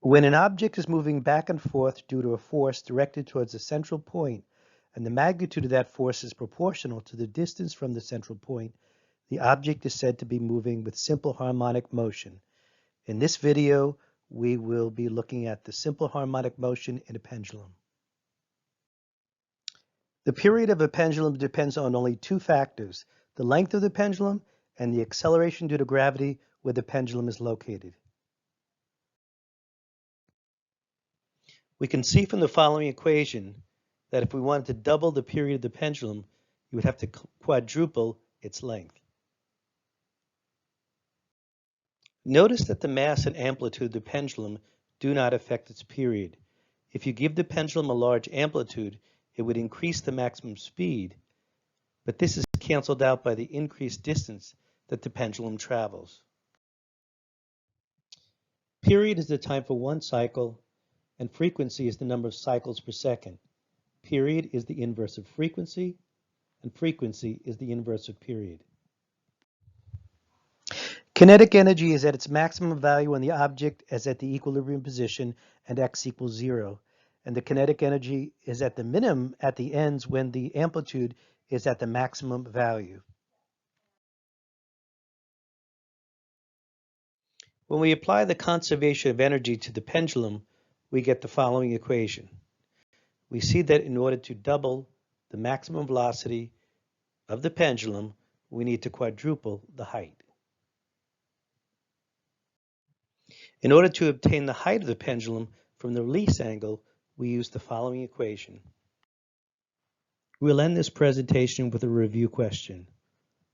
When an object is moving back and forth due to a force directed towards a central point, and the magnitude of that force is proportional to the distance from the central point, the object is said to be moving with simple harmonic motion. In this video, we will be looking at the simple harmonic motion in a pendulum. The period of a pendulum depends on only two factors, the length of the pendulum and the acceleration due to gravity where the pendulum is located. We can see from the following equation that if we wanted to double the period of the pendulum, you would have to quadruple its length. Notice that the mass and amplitude of the pendulum do not affect its period. If you give the pendulum a large amplitude, it would increase the maximum speed, but this is canceled out by the increased distance that the pendulum travels. Period is the time for one cycle, and frequency is the number of cycles per second. Period is the inverse of frequency, and frequency is the inverse of period. Kinetic energy is at its maximum value when the object is at the equilibrium position and x equals 0. And the kinetic energy is at the minimum at the ends when the amplitude is at the maximum value. When we apply the conservation of energy to the pendulum, we get the following equation. We see that in order to double the maximum velocity of the pendulum, we need to quadruple the height. In order to obtain the height of the pendulum from the release angle, we use the following equation. We'll end this presentation with a review question.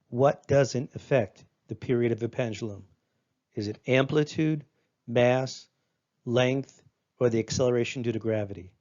What doesn't affect the period of a pendulum? Is it amplitude, mass, length, or the acceleration due to gravity?